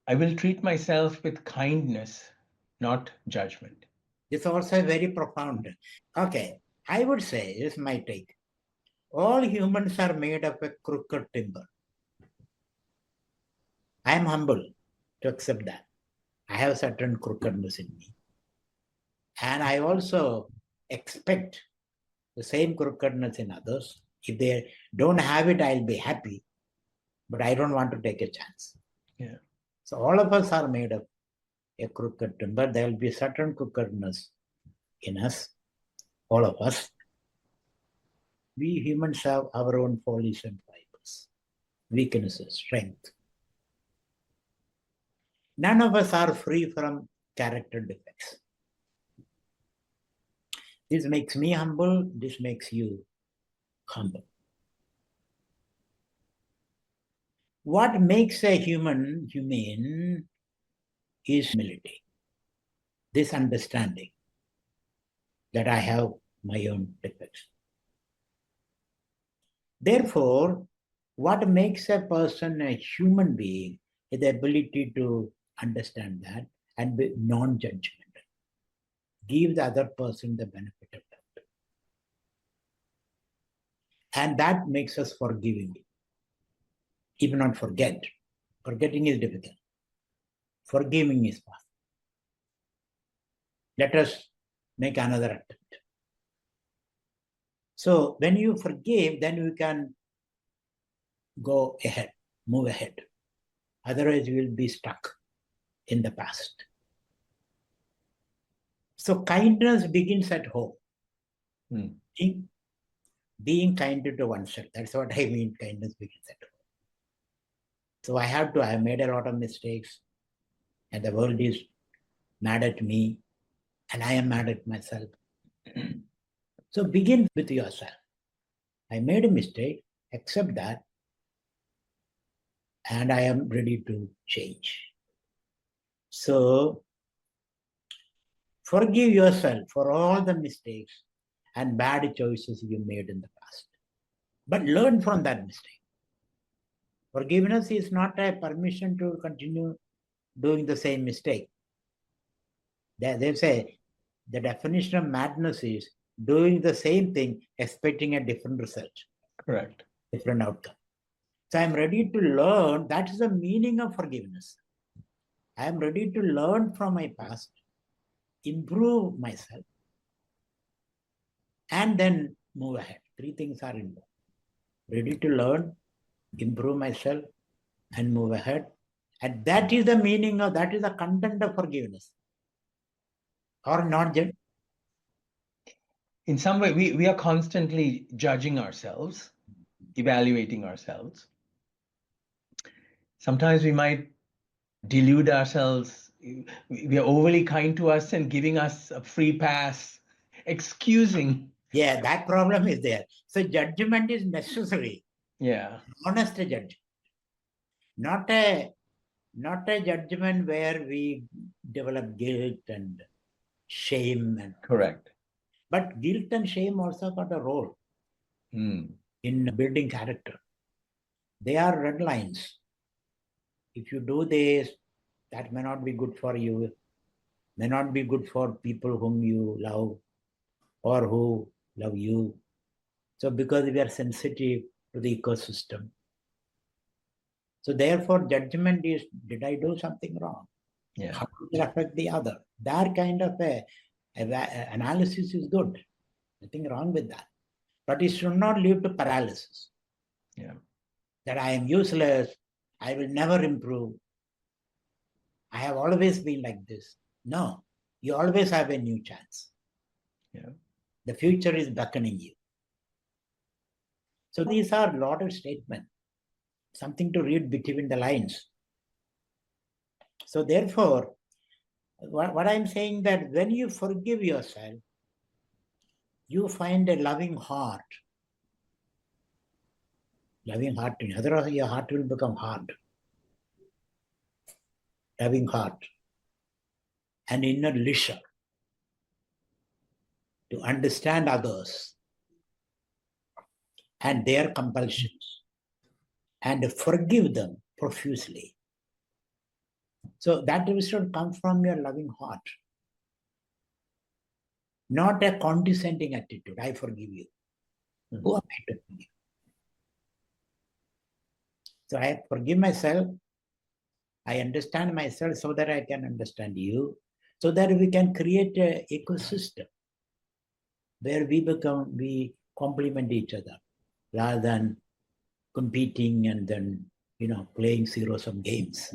I will treat myself with kindness, not judgment. It's also very profound. Okay, I would say, this is my take. All humans are made of a crooked timber. I am humble to accept that. I have certain crookedness in me. And I also expect the same crookedness in others. If they don't have it, I'll be happy. But I don't want to take a chance. Yeah. So all of us are made of a crooked timber. There will be certain crookedness in us, all of us. We humans have our own follies and fibers, weaknesses, strength. None of us are free from character defects. This makes me humble. This makes you humble. What makes a human humane is humility. This understanding that I have my own defects. Therefore, what makes a person a human being is the ability to understand that and be non-judgmental. Give the other person the benefit of doubt. And that makes us forgiving. Even not forget. Forgetting is difficult. Forgiving is possible. Let us make another attempt. So when you forgive, then you can go ahead, move ahead. Otherwise, you will be stuck in the past. So kindness begins at home. Being kind to oneself. That's what I mean, kindness begins at home. So I have made a lot of mistakes, and the world is mad at me, and I am mad at myself. So begin with yourself. I made a mistake, accept that, and I am ready to change. So forgive yourself for all the mistakes and bad choices you made in the past. But learn from that mistake. Forgiveness is not a permission to continue doing the same mistake. They say the definition of madness is doing the same thing, expecting a different result. Correct. Different outcome. So I'm ready to learn. That is the meaning of forgiveness. I am ready to learn from my past, improve myself, and then move ahead. Three things are involved. Ready to learn, improve myself, and move ahead. And that is the meaning of, that is the content of forgiveness. Or not just. In some way, we are constantly judging ourselves, evaluating ourselves. Sometimes we might delude ourselves. We are overly kind to us and giving us a free pass, excusing. Yeah, that problem is there. So judgment is necessary. Yeah. Honest judgment. Not a judgment where we develop guilt and shame. Correct. But guilt and shame also got a role in building character. They are red lines. If you do this, that may not be good for you, may not be good for people whom you love or who love you. So because we are sensitive to the ecosystem. So therefore, judgment is, did I do something wrong? Yeah. How does it affect the other? That kind of analysis is good. Nothing wrong with that. But it should not lead to paralysis. Yeah. That I am useless, I will never improve. I have always been like this. No, you always have a new chance. Yeah. The future is beckoning you. So these are loaded statements, something to read between the lines. So therefore, what I'm saying that when you forgive yourself, you find a loving heart. Loving heart, otherwise your heart will become hard. Loving heart. An inner leisure to understand others and their compulsions and forgive them profusely. So that should come from your loving heart. Not a condescending attitude. I forgive you. Mm-hmm. Who am I to forgive? So I forgive myself. I understand myself so that I can understand you, so that we can create an ecosystem where we complement each other rather than competing and then, playing zero-sum games.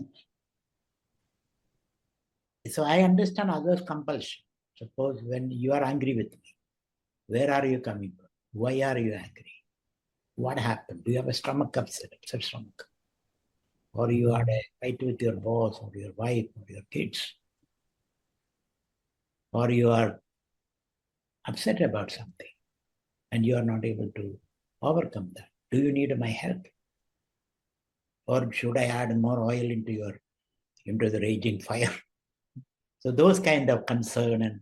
So I understand others' compulsion. Suppose when you are angry with me, where are you coming from? Why are you angry? What happened? Do you have a stomach upset stomach? Or you had a fight with your boss or your wife or your kids? Or you are upset about something and you are not able to overcome that. Do you need my help? Or should I add more oil into the raging fire? So those kind of concern and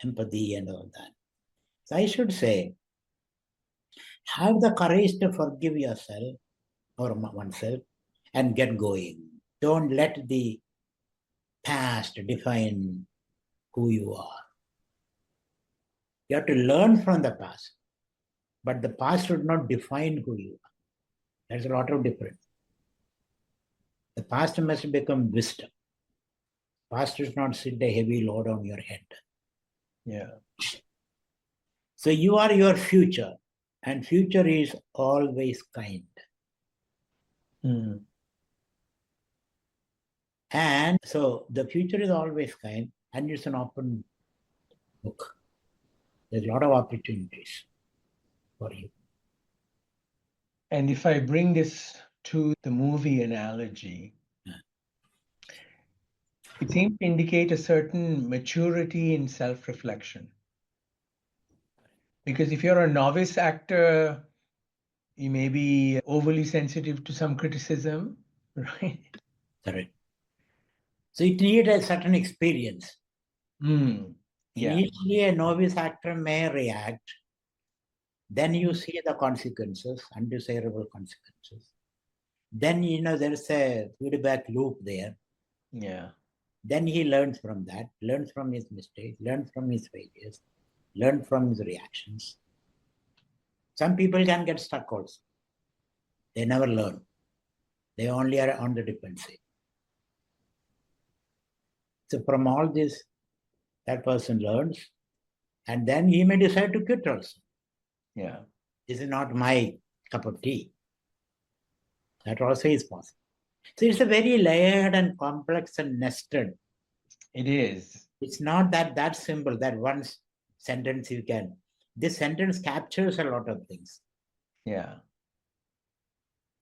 empathy and all that. So I should say, have the courage to forgive yourself or oneself and get going. Don't let the past define who you are. You have to learn from the past, but the past should not define who you are. There's a lot of difference. The past must become wisdom. Past does not sit a heavy load on your head. Yeah. So you are your future, and future is always kind. Mm. And so the future is always kind, and it's an open book. There's a lot of opportunities for you. And if I bring this to the movie analogy, it seems to indicate a certain maturity in self-reflection. Because if you're a novice actor, you may be overly sensitive to some criticism, right? Correct. So it needs a certain experience. Yeah. Initially, a novice actor may react. Then you see the consequences, undesirable consequences. Then, there's a feedback loop there. Yeah. Then he learns from that, learns from his mistakes, learns from his failures, learns from his reactions. Some people can get stuck also. They never learn. They only are on the defensive. So from all this, that person learns, and then he may decide to quit also. Yeah. This is not my cup of tea. That also is possible. So it's a very layered and complex and nested. It is. It's not that simple, that one sentence you can. This sentence captures a lot of things. Yeah.